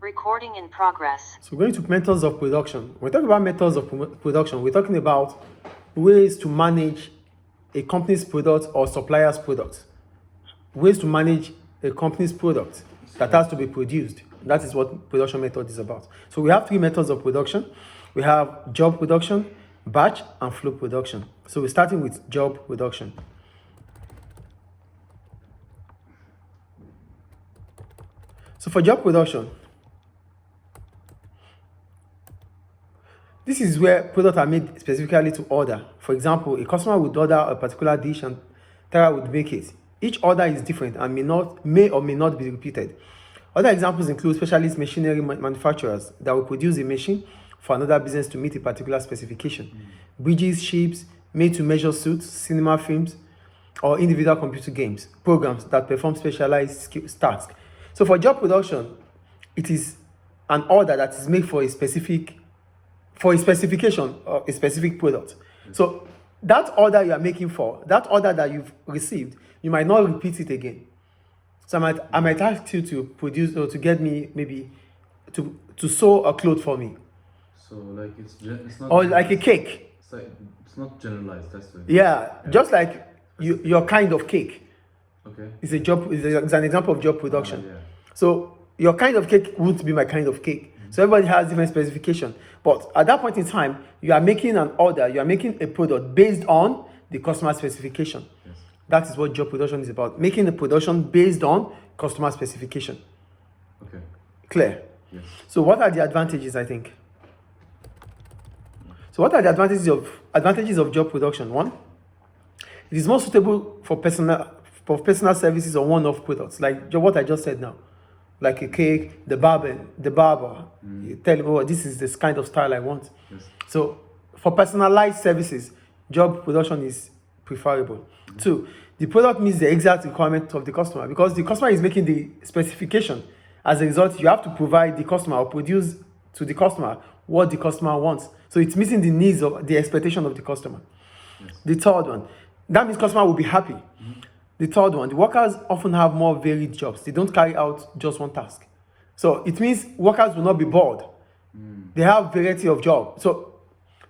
Recording in progress. So going to methods of production. When we talk about methods of production, we're talking about ways to manage a company's product or supplier's product. Ways to manage a company's product that has to be produced. That is what production method is about. So we have three methods of production. We have job production, batch, and flow production. So we're starting with job production. So for job production, this is where products are made specifically to order. For example, a customer would order a particular dish and Tara would make it. Each order is different and may or may not be repeated. Other examples include specialist machinery manufacturers that will produce a machine for another business to meet a particular specification. Bridges, ships, made-to-measure suits, cinema films, or individual computer games, programs that perform specialized tasks. So for job production, it is an order that is made for a specification of a specific product. So that order you are making for, that order that you've received, you might not repeat it again. So I might ask you to produce or to get me maybe to sew a cloth for me. So like it's not. Or like a cake. It's not generalized. That's the. Yeah, just like your kind of cake. Okay. It's an example of job production. Yeah. So your kind of cake won't be my kind of cake. So everybody has different specification. But at that point in time, you are making an order, you are making a product based on the customer specification. Yes. That is what job production is about. Making a production based on customer specification. Okay. Clear? Yes. So what are the advantages, I think? So what are the advantages of job production? One, it is more suitable for personal services or one-off products, like what I just said now. Like a cake, the barber, you tell him, oh, this is this kind of style I want. Yes. So for personalized services, job production is preferable. Two, the product meets the exact requirement of the customer because the customer is making the specification. As a result, you have to provide the customer or produce to the customer what the customer wants. So it's meeting the needs of the expectation of the customer. Yes. The third one, that means customer will be happy. The third one, the workers often have more varied jobs. They don't carry out just one task. So it means workers will not be bored. They have variety of jobs. So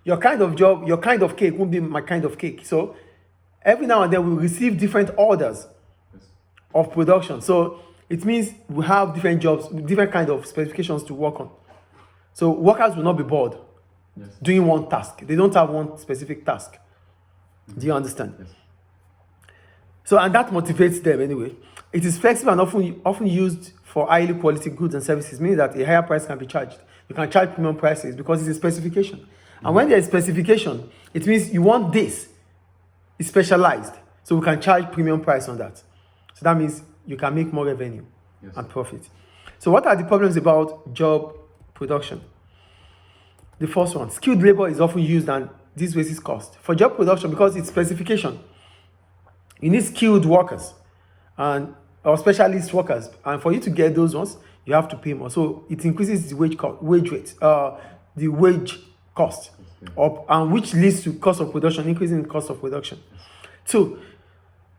your kind of job, your kind of cake won't be my kind of cake. So every now and then we receive different orders of production. So it means we have different jobs, different kind of specifications to work on. So workers will not be bored doing one task. They don't have one specific task. Do you understand? Yes. So, and that motivates them anyway. It is flexible and often used for highly quality goods and services, meaning that a higher price can be charged. You can charge premium prices because it's a specification. And when there's specification, it means you want this. It's specialized. So we can charge premium price on that. So that means you can make more revenue and profit. So what are the problems about job production? The first one, skilled labor is often used and this raises cost. For job production, because it's specification, you need skilled workers or specialist workers. And for you to get those ones, you have to pay more. So it increases the wage cost, and which leads to cost of production, increasing the cost of production. Two,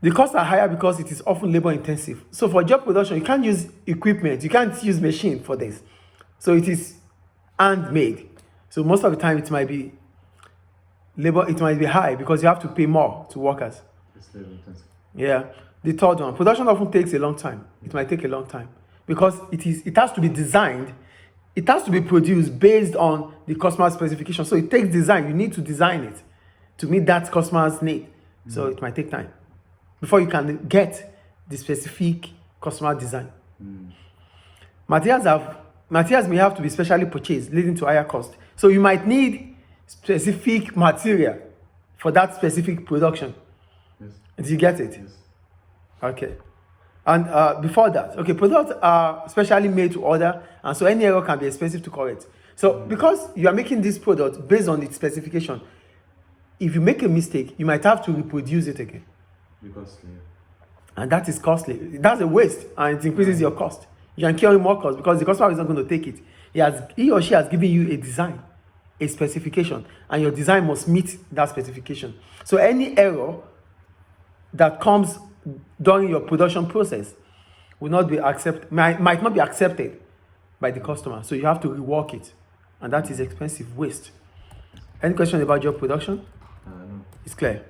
the costs are higher because it is often labor intensive. So for job production, you can't use equipment, you can't use machine for this. So it is handmade. So most of the time it might be high because you have to pay more to workers. It's labor intensive. Yeah. The third one, production often takes a long time. It might take a long time because it has to be designed. It has to be produced based on the customer specification. So it takes design. You need to design it to meet that customer's need. So it might take time before you can get the specific customer design. Materials may have to be specially purchased, leading to higher cost. So you might need specific material for that specific production. Yes. Did you get it? Yes. Okay. And before that, products are specially made to order, and so any error can be expensive to correct. So because you are making this product based on its specification, if you make a mistake, you might have to reproduce it again. Because And that is costly. That's a waste, and it increases your cost. You can carry more cost because the customer is not going to take it. He or she has given you a design, a specification, and your design must meet that specification. So any error that comes during your production process will not be might not be accepted by the customer. So you have to rework it, and that is expensive waste. Any question about job production? No. It's clear.